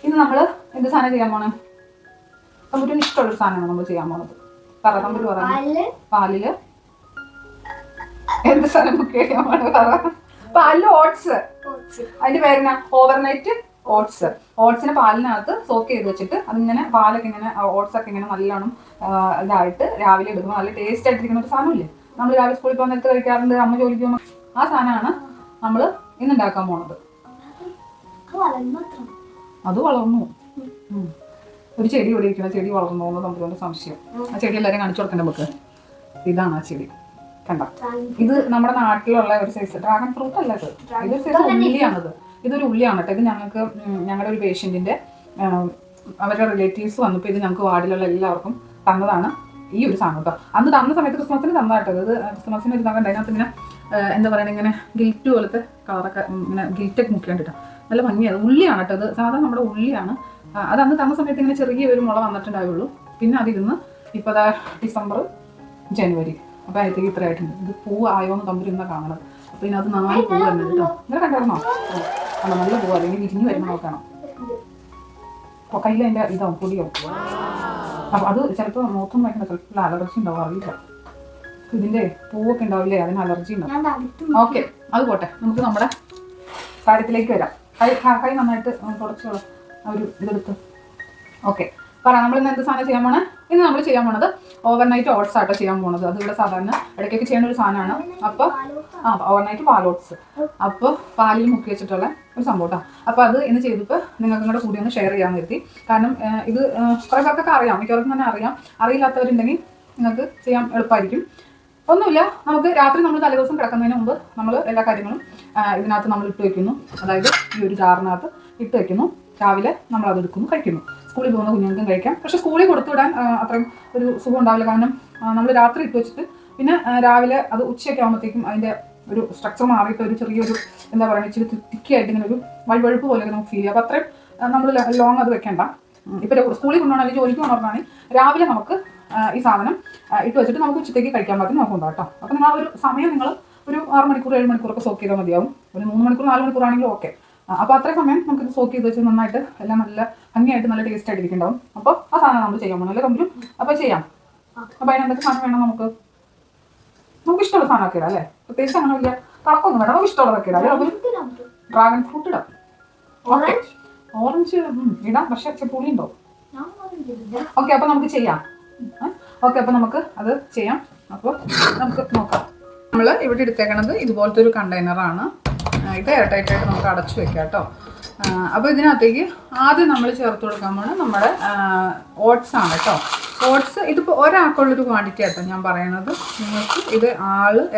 ഇന്ന് നമ്മൾ എന്ത് സാധനം ചെയ്യാൻ പോണേ? തമ്പുരിന് ഇഷ്ടമുള്ളൊരു സാധനമാണ് നമ്മൾ ചെയ്യാൻ പോണത്. പറ തമ്പുര് പറഞ്ഞു. പാലില് എന്ത് സാധനം ബുക്ക് ചെയ്യാൻ പോണത് പറ. പാലില് ഓട്സ്. അതിന്റെ പേരെന്നാ? Overnight oats. ഓട്സിനെ പാലിനകത്ത് സോക്ക് ചെയ്ത് വെച്ചിട്ട് അതിങ്ങനെ പാലൊക്കെ ഇങ്ങനെ ഓട്സ് ഒക്കെ ഇങ്ങനെ നല്ലോണം ഇതായിട്ട് രാവിലെ എടുക്കുമ്പോൾ നല്ല ടേസ്റ്റ് ആയിട്ടിരിക്കുന്ന ഒരു സാധനമില്ലേ? നമ്മൾ രാവിലെ സ്കൂളിൽ പോകുന്ന നേരത്ത് കഴിക്കാറുണ്ട്, അമ്മ ജോലിക്ക് പോകുമ്പോൾ. ആ സാധനമാണ് നമ്മൾ ഇന്ന് ഉണ്ടാക്കാൻ പോണത്. അത് വളർന്നു. ഒരു ചെടി ഇവിടെ ഇരിക്കുന്ന ചെടി വളർന്നു പോകുന്നത് നമുക്ക് സംശയം. ആ ചെടി എല്ലാവരും കാണിച്ചു കൊടുക്കണ്ട നമുക്ക്. ഇതാണ് ആ ചെടി, കണ്ട. ഇത് നമ്മുടെ നാട്ടിലുള്ള ഒരു സൈസ് ഡ്രാഗൺ ഫ്രൂട്ട് അല്ല, ഇതൊരു സൈസ് ഉള്ളിയാണിത്. ഇതൊരു ഉള്ളിയാണ് കേട്ടോ. ഇത് ഞങ്ങളുടെ ഒരു പേഷ്യന്റിന്റെ അവരുടെ റിലേറ്റീവ്സ് വന്നപ്പോൾ ഇത് ഞങ്ങൾക്ക് വാർഡിലുള്ള എല്ലാവർക്കും തന്നതാണ് ഈ ഒരു സാധനം കേട്ടോ. അന്ന് തന്ന സമയത്ത് ക്രിസ്മസിന് തന്നതാട്ടോ. ഇത് ക്രിസ്മസിന് ഒരു തന്നത്. അതിനകത്ത് ഇങ്ങനെ എന്താ പറയുക, ഇങ്ങനെ ഗിൽറ്റ് പോലത്തെ കളറൊക്കെ ഇങ്ങനെ ഗിൽറ്റൊക്കെ മുക്കിയാണ്ടിട്ടോ. നല്ല ഭംഗിയാണ്. ഉള്ളിയാണ് കേട്ടോ. ഇത് സാധാരണ നമ്മുടെ ഉള്ളിയാണ്. അത് അന്ന് തന്ന സമയത്ത് ഇങ്ങനെ ചെറിയൊരു മുള വന്നിട്ടുണ്ടാവുള്ളൂ. പിന്നെ അതിരുന്ന് ഇപ്പോൾ അതാ ഡിസംബർ ജനുവരി അപ്പോൾ അതിലേക്ക് ഇത്ര ആയിട്ടുണ്ട്. ഇത് പൂ ആയോന്ന് തമ്പുരുന്ന കാണുന്നത്. അപ്പോൾ ഇതിനകത്ത് 4 പൂ തന്നെ കേട്ടോ. ഇങ്ങനെ കണ്ടായിരുന്നോ? അല്ല, നല്ല പൂ. അല്ലെങ്കിൽ വിരിഞ്ഞ് വരുമ്പോൾ നോക്കണം. അപ്പോൾ കയ്യിൽ അതിൻ്റെ ഇതാവും, പൊടിയാവും. അപ്പോൾ അത് ചിലപ്പോൾ മുഖത്തും വയ്ക്കുന്ന ചിലപ്പോൾ അലർജി ഉണ്ടാവും, അറിയില്ല. ഇതിൻ്റെ പൂവൊക്കെ ഉണ്ടാവില്ലേ, അതിന് അലർജി ഉണ്ടാവും. ഓക്കെ, അത് പോട്ടെ. നമുക്ക് നമ്മുടെ കാര്യത്തിലേക്ക് വരാം. കൈ നന്നായിട്ട് തുടച്ചോളാം ഒരു ഇതെടുത്ത്. ഓക്കെ, പറയാം. നമ്മൾ ഇന്ന് എന്ത് സാധനം ചെയ്യാൻ പോണേ? ഇന്ന് നമ്മൾ ചെയ്യാൻ പോണത് ഓവർനൈറ്റ് ഓട്സ് ആട്ടോ ചെയ്യാൻ പോണത്. അത് ഇവിടെ സാധാരണ ഇടയ്ക്കൊക്കെ ചെയ്യുന്ന ഒരു സാധനമാണ്. അപ്പോൾ ഓവർനൈറ്റ് പാലോട്സ്. അപ്പോൾ പാലിൽ മുക്കി വെച്ചിട്ടുള്ള ഒരു സംഭവം കേട്ടോ. അപ്പോൾ അത് ഇന്ന് ചെയ്തപ്പോൾ നിങ്ങൾക്ക് കൂടെ കൂടി ഒന്ന് ഷെയർ ചെയ്യാൻ നിർത്തി. കാരണം ഇത് കുറേ പേർക്കൊക്കെ അറിയാം, മിക്കവർക്കും തന്നെ അറിയാം. അറിയില്ലാത്തവരുണ്ടെങ്കിൽ നിങ്ങൾക്ക് ചെയ്യാൻ എളുപ്പമായിരിക്കും. ഒന്നുമില്ല, നമുക്ക് രാത്രി നമ്മൾ തലേദിവസം കിടക്കുന്നതിന് മുമ്പ് നമ്മൾ എല്ലാ കാര്യങ്ങളും ഇതിനകത്ത് നമ്മൾ ഇട്ട് വയ്ക്കുന്നു. അതായത് ഈ ഒരു ജാറിനകത്ത് ഇട്ട് വയ്ക്കുന്നു. രാവിലെ നമ്മൾ അത് എടുക്കുന്നു, കഴിക്കുന്നു. സ്കൂളിൽ പോകുന്ന കുഞ്ഞുങ്ങൾക്കും കഴിക്കാം. പക്ഷെ സ്കൂളിൽ കൊടുത്തുവിടാൻ അത്രയും ഒരു സുഖം ഉണ്ടാവില്ല. കാരണം നമ്മൾ രാത്രി ഇട്ട് വെച്ചിട്ട് പിന്നെ രാവിലെ അത് ഉച്ചയൊക്കെ ആകുമ്പോഴത്തേക്കും അതിൻ്റെ ഒരു സ്ട്രക്ചർ മാറിയിട്ട് ഒരു ചെറിയൊരു എന്താ പറയുക, ഇച്ചിരി തിക്കായിട്ട് ഇങ്ങനെ ഒരു വഴുവഴുപ്പ് പോലെയൊക്കെ നമുക്ക് ഫീൽ ചെയ്യും. അപ്പോൾ അത്രയും നമ്മൾ ലോങ് അത് വെക്കേണ്ട. ഇപ്പോൾ സ്കൂളിൽ കൊണ്ടുപോകണം അല്ലെങ്കിൽ ജോലിക്ക് കൊണ്ടുപോകണമെങ്കിൽ രാവിലെ നമുക്ക് ഈ സാധനം ഇട്ട് വെച്ചിട്ട് നമുക്ക് ഉച്ചത്തേക്ക് കഴിക്കാൻ പാകത്തിന് നോക്കുന്നുണ്ടോ കേട്ടോ. അപ്പോൾ നിങ്ങൾ ആ ഒരു സമയം നിങ്ങൾ ഒരു 6 മണിക്കൂർ 7 മണിക്കൂറൊക്കെ സോക്ക് ചെയ്താൽ മതിയാവും. ഒരു 3 മണിക്കൂർ 4 മണിക്കൂർ ആണെങ്കിലും ഓക്കെ. അപ്പോൾ അത്രയും സമയം നമുക്കിത് സോക്ക് ചെയ്ത് വെച്ച് നന്നായിട്ട് എല്ലാം നല്ല ഭംഗിയായിട്ട് നല്ല ടേസ്റ്റ് ആയിട്ട് ഇരിക്കുന്നുണ്ടാവും. അപ്പോൾ ആ സാധനം നമ്മൾ ചെയ്യാൻ പോകണം അല്ലേ തമ്പുരു? അപ്പോൾ ചെയ്യാം. അപ്പോൾ അതിനെന്തൊക്കെ സാധനം വേണം? നമുക്ക് ഇഷ്ടമുള്ള സാധനമൊക്കെ ഇടാം അല്ലേ? പ്രത്യേകിച്ച് അങ്ങനെ വലിയ കണക്കൊന്നും വേണം. നമുക്ക് ഇഷ്ടമുള്ളതൊക്കെ ഇടാം അല്ലേ? ഡ്രാഗൺ ഫ്രൂട്ട് ഇടാം. ഓക്കെ, ഓറഞ്ച് ഇടാം, പക്ഷെ പുളി ഉണ്ടോ? ഓക്കെ, അപ്പോൾ നമുക്ക് ചെയ്യാം. ഓക്കെ, അപ്പോൾ നമുക്ക് അത് ചെയ്യാം. അപ്പോൾ നമുക്ക് നോക്കാം. നമ്മൾ ഇവിടെ എടുത്തേക്കണത് ഇതുപോലത്തെ ഒരു കണ്ടെയ്നറാണ്. ഇത് എയർടൈറ്റായിട്ട് നമുക്ക് അടച്ചു വെക്കാം കേട്ടോ. അപ്പോൾ ഇതിനകത്തേക്ക് ആദ്യം നമ്മൾ ചേർത്ത് കൊടുക്കാൻ പോകുന്നത് നമ്മുടെ ഓട്സ് ആണ് കേട്ടോ. ഓട്സ് ഇതിപ്പോൾ ഒരാൾക്കുള്ളൊരു ക്വാണ്ടിറ്റി ആട്ടോ ഞാൻ പറയണത്. നിങ്ങൾക്ക് ഇത്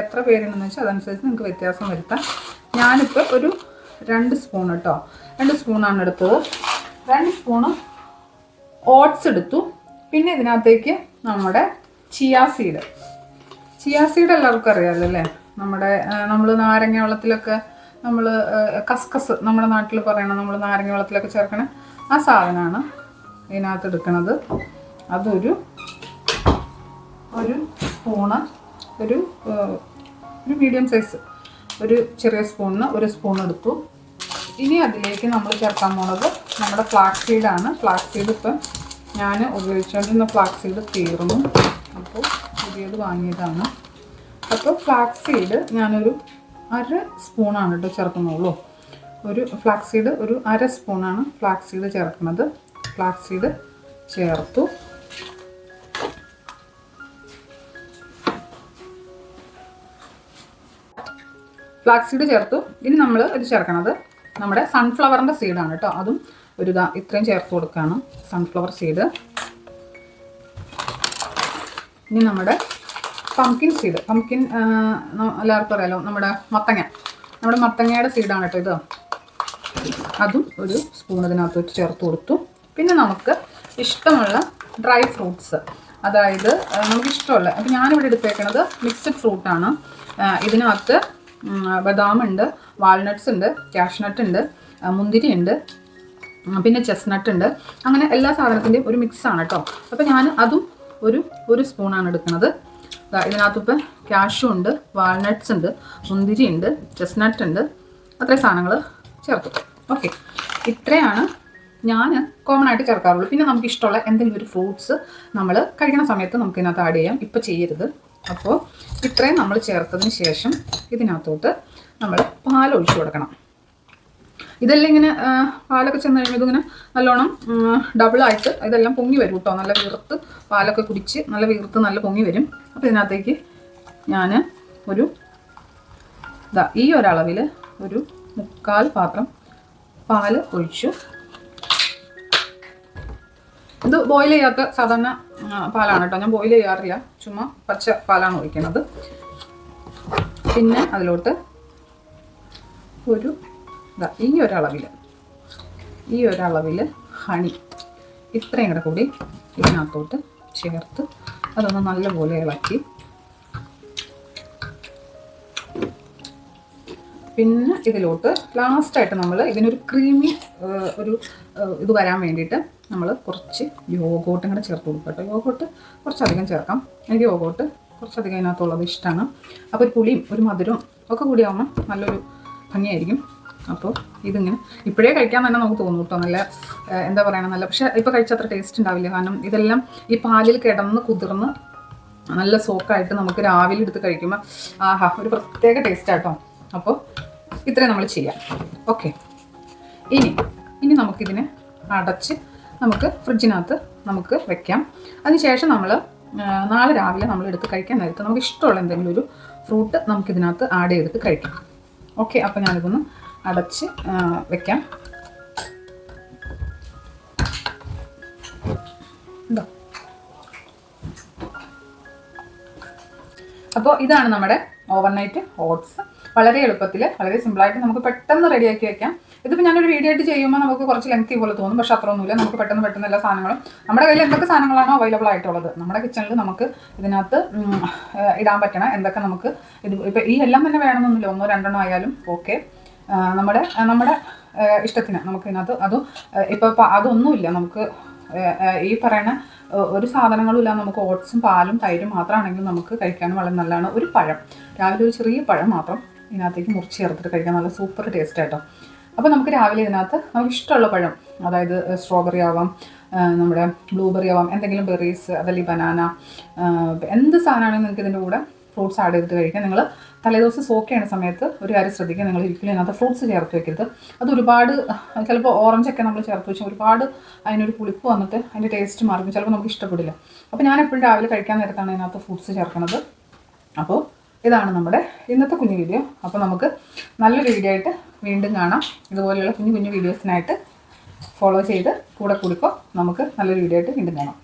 എത്ര പേരുണ്ടെന്ന് വെച്ചാൽ അതനുസരിച്ച് നിങ്ങൾക്ക് വ്യത്യാസം വരുത്താം. ഞാനിപ്പോൾ ഒരു 2 സ്പൂൺ കേട്ടോ, 2 സ്പൂണാണ് എടുത്തത്. 2 സ്പൂണ് ഓട്സ് എടുത്തു. പിന്നെ ഇതിനകത്തേക്ക് നമ്മുടെ ചിയാ സീഡ് എല്ലാവർക്കും അറിയാമല്ലോ അല്ലേ? നമ്മൾ നാരങ്ങ വെള്ളത്തിലൊക്കെ നമ്മൾ കസ്കസ് നമ്മുടെ നാട്ടിൽ പറയണം, നമ്മൾ നാരങ്ങ വെള്ളത്തിലൊക്കെ ചേർക്കണ ആ സാധനമാണ് ഇതിനകത്ത് എടുക്കുന്നത്. അതൊരു സ്പൂണ്, ഒരു മീഡിയം സൈസ് ഒരു ചെറിയ സ്പൂണിന് 1 സ്പൂൺ എടുത്തു. ഇനി അതിലേക്ക് നമ്മൾ ചേർക്കാൻ പോണത് നമ്മുടെ ഫ്ലാക്സ് സീഡാണ്. ഫ്ലാക്സ് സീഡ് ഇപ്പം ഞാൻ ഉപയോഗിച്ചുകൊണ്ടിരുന്ന ഫ്ലാക്സ് സീഡ് തീർന്നു. അപ്പോൾ പുതിയത് വാങ്ങിയതാണ്. അപ്പോൾ ഫ്ലാക്സ് സീഡ് ഞാനൊരു 1/2 സ്പൂണാണ് കേട്ടോ ചേർക്കുന്നുള്ളൂ. ഒരു ഫ്ലാക്സ് സീഡ് ഒരു 1/2 സ്പൂണാണ് ഫ്ലാക്സ് സീഡ് ചേർക്കുന്നത്. ഫ്ലാക്സ് സീഡ് ചേർത്തു. ഫ്ലാക്സ് സീഡ് ചേർത്തു. ഇനി നമ്മൾ ഇത് ചേർക്കണത് നമ്മുടെ സൺഫ്ലവറിൻ്റെ സീഡാണ് കേട്ടോ. അതും ഇത്രയും ചേർത്ത് കൊടുക്കുകയാണ്, സൺഫ്ലവർ സീഡ്. ഇനി നമ്മുടെ പംകിൻ സീഡ്, എല്ലാവർക്കും അറിയാലോ, നമ്മുടെ മത്തങ്ങയുടെ സീഡാണ് കേട്ടോ ഇത്. അതും 1 സ്പൂൺ ഇതിനകത്ത് ചേർത്ത് കൊടുത്തു. പിന്നെ നമുക്ക് ഇഷ്ടമുള്ള ഡ്രൈ ഫ്രൂട്ട്സ്, അതായത് നമുക്കിഷ്ടമുള്ള, അപ്പോൾ ഞാനിവിടെ എടുത്തേക്കണത് മിക്സഡ് ഫ്രൂട്ടാണ്. ഇതിനകത്ത് ബദാമുണ്ട്, വാൾനട്ട്സ് ഉണ്ട്, കാഷ്നട്ട് ഉണ്ട്, മുന്തിരി ഉണ്ട്, പിന്നെ ചെസ്നട്ട് ഉണ്ട്. അങ്ങനെ എല്ലാ സാധനത്തിൻ്റെയും ഒരു മിക്സാണ് കേട്ടോ. അപ്പോൾ ഞാൻ അതും ഒരു സ്പൂണാണ് എടുക്കുന്നത്. ഇതിനകത്തിപ്പോൾ കാഷ്യൂ ഉണ്ട്, വാൾനട്ട്സ് ഉണ്ട്, മുന്തിരി ഉണ്ട്, ചെസ്നട്ട് ഉണ്ട്. അത്രയും സാധനങ്ങൾ ചേർത്തു. ഓക്കെ, ഇത്രയാണ് ഞാൻ കോമൺ ആയിട്ട് ചേർക്കാറുള്ളൂ. പിന്നെ നമുക്ക് ഇഷ്ടമുള്ള എന്തെങ്കിലും ഒരു ഫ്രൂട്ട്സ് നമ്മൾ കഴിക്കുന്ന സമയത്ത് നമുക്ക് ഇതിനകത്ത് ആഡ് ചെയ്യാം. ഇപ്പോൾ ചെയ്യരുത്. അപ്പോൾ ഇത്രയും നമ്മൾ ചേർത്തതിന് ശേഷം ഇതിനകത്തോട്ട് നമ്മൾ പാലൊഴിച്ച് കൊടുക്കണം. ഇതെല്ലാം ഇങ്ങനെ പാലൊക്കെ ചെന്ന് കഴിയുമ്പോൾ ഇതിങ്ങനെ നല്ലോണം ഡബിളായിട്ട് ഇതെല്ലാം പൊങ്ങി വരും കേട്ടോ. നല്ല വീർത്ത് പാലൊക്കെ കുടിച്ച് നല്ല വീർത്ത് നല്ല പൊങ്ങി വരും. അപ്പോൾ ഇതിനകത്തേക്ക് ഞാൻ ഈ ഒരളവിൽ ഒരു 3/4 പാത്രം പാൽ ഒഴിച്ചു. ഇത് ബോയിൽ ചെയ്യാത്ത സാധാരണ പാലാണ് കേട്ടോ. ഞാൻ ബോയിൽ ചെയ്യാറില്ല, ചുമ്മാ പച്ച പാലാണ് ഒഴിക്കുന്നത്. പിന്നെ അതിലോട്ട് ഈ ഒരളവിൽ ഹണി ഇത്രയും കൂടി ഇതിനകത്തോട്ട് ചേർത്ത് അതൊന്ന് നല്ലപോലെ ഇളക്കി. പിന്നെ ഇതിലോട്ട് ലാസ്റ്റായിട്ട് നമ്മൾ ഇതിനൊരു ക്രീമി ഇത് വരാൻ വേണ്ടിയിട്ട് നമ്മൾ കുറച്ച് യോഗോട്ടും കൂടെ ചേർത്ത് കൊടുക്കും കേട്ടോ. യോഗോട്ട് കുറച്ചധികം ചേർക്കാം. എനിക്ക് യോഗോട്ട് കുറച്ചധികം ഇതിനകത്തുള്ളത് ഇഷ്ടമാണ്. അപ്പോൾ ഒരു പുളിയും ഒരു മധുരവും ഒക്കെ കൂടിയാവുമ്പോൾ നല്ലൊരു ഭംഗിയായിരിക്കും. അപ്പോൾ ഇതിങ്ങനെ ഇപ്പോഴേ കഴിക്കാൻ തന്നെ നമുക്ക് തോന്നും കേട്ടോ. നല്ല എന്താ പറയുക, നല്ല, പക്ഷേ ഇപ്പോൾ കഴിച്ചത്ര ടേസ്റ്റ് ഉണ്ടാവില്ല. കാരണം ഇതെല്ലാം ഈ പാലിൽ കിടന്ന് കുതിർന്ന് നല്ല സോക്കായിട്ട് നമുക്ക് രാവിലെ എടുത്ത് കഴിക്കുമ്പോൾ ഒരു പ്രത്യേക ടേസ്റ്റാട്ടോ. അപ്പോൾ ഇത്രയും നമ്മൾ ചെയ്യാം. ഓക്കെ, ഇനി നമുക്കിതിനെ അടച്ച് നമുക്ക് ഫ്രിഡ്ജിനകത്ത് നമുക്ക് വെക്കാം. അതിനുശേഷം നമ്മൾ നാളെ രാവിലെ നമ്മൾ എടുത്ത് കഴിക്കാൻ നേരത്ത് നമുക്ക് ഇഷ്ടമുള്ള എന്തെങ്കിലും ഒരു ഫ്രൂട്ട് നമുക്കിതിനകത്ത് ആഡ് ചെയ്തിട്ട് കഴിക്കാം. ഓക്കെ, അപ്പോൾ ഞാനിതൊന്ന് അടച്ച് വെക്കാം. അപ്പോൾ ഇതാണ് നമ്മുടെ ഓവർനൈറ്റ് ഓട്സ്. വളരെ എളുപ്പത്തിൽ വളരെ സിമ്പിളായിട്ട് നമുക്ക് പെട്ടെന്ന് റെഡിയാക്കി വെക്കാം. ഇതിപ്പോൾ ഞാനൊരു വീഡിയോ ആയിട്ട് ചെയ്യുമ്പോൾ നമുക്ക് കുറച്ച് ലെങ്തി പോലെ തോന്നും, പക്ഷേ അത്രയൊന്നുമില്ല. നമുക്ക് പെട്ടെന്ന് എല്ലാ സാധനങ്ങളും നമ്മുടെ കയ്യിൽ എന്തൊക്കെ സാധനങ്ങളാണോ അവൈലബിൾ ആയിട്ടുള്ളത് നമ്മുടെ കിച്ചണിൽ നമുക്ക് ഇതിനകത്ത് ഇടാൻ പറ്റണം. എന്തൊക്കെ നമുക്ക് ഇപ്പോൾ ഈ എല്ലാം തന്നെ വേണമെന്നൊന്നുമില്ല, 1-2 ആയാലും ഓക്കെ. നമ്മുടെ ഇഷ്ടത്തിന് നമുക്ക് ഇതിനകത്ത് ഇപ്പോൾ അതൊന്നുമില്ല. നമുക്ക് ഈ പറയുന്ന ഒരു സാധനങ്ങളും ഇല്ല. നമുക്ക് ഓട്സും പാലും തൈരും മാത്രമാണെങ്കിലും നമുക്ക് കഴിക്കാനും വളരെ നല്ലതാണ്. ഒരു പഴം, രാവിലെ ഒരു ചെറിയ പഴം മാത്രം ഇതിനകത്തേക്ക് മുറിച്ച് ചേർത്തിട്ട് കഴിക്കാൻ നല്ല സൂപ്പർ ടേസ്റ്റ് ആയിട്ടോ. അപ്പോൾ നമുക്ക് രാവിലെ ഇതിനകത്ത് നമുക്ക് ഇഷ്ടമുള്ള പഴം, അതായത് സ്ട്രോബെറി ആവാം, നമ്മുടെ ബ്ലൂബെറി ആവാം, എന്തെങ്കിലും ബെറീസ്, അതല്ലെങ്കിൽ ബനാന, എന്ത് സാധനമാണെങ്കിലും നിങ്ങൾക്ക് ഇതിൻ്റെ കൂടെ ഫ്രൂട്ട്സ് ആഡ് ചെയ്തിട്ട് കഴിക്കാം. നിങ്ങൾ തലേദിവസം സോക്ക് ചെയ്യുന്ന സമയത്ത് ഒരു കാര്യം ശ്രദ്ധിക്കുക, നിങ്ങൾ ഒരിക്കലും ഇതിനകത്ത് ഫ്രൂട്ട്സ് ചേർത്ത് വെക്കരുത്. അത് ഒരുപാട്, ചിലപ്പോൾ ഓറഞ്ചൊക്കെ നമ്മൾ ചേർത്ത് വെച്ചാൽ ഒരുപാട് അതിനൊരു പുളിപ്പ് വന്നിട്ട് അതിൻ്റെ ടേസ്റ്റ് മാറും, ചിലപ്പോൾ നമുക്ക് ഇഷ്ടപ്പെടില്ല. അപ്പോൾ ഞാൻ എപ്പോഴും രാവിലെ കഴിക്കാൻ നേരത്താണ് ഇതിനകത്ത് ഫ്രൂട്ട്സ് ചേർക്കുന്നത്. അപ്പോൾ ഇതാണ് നമ്മുടെ ഇന്നത്തെ കുഞ്ഞു വീഡിയോ. അപ്പോൾ നമുക്ക് നല്ലൊരു വീഡിയോ ആയിട്ട് വീണ്ടും കാണാം. ഇതുപോലെയുള്ള കുഞ്ഞു വീഡിയോസിനായിട്ട് ഫോളോ ചെയ്ത് കൂടെ കൂടിക്കോ. നമുക്ക് നല്ലൊരു വീഡിയോ ആയിട്ട് വീണ്ടും കാണാം.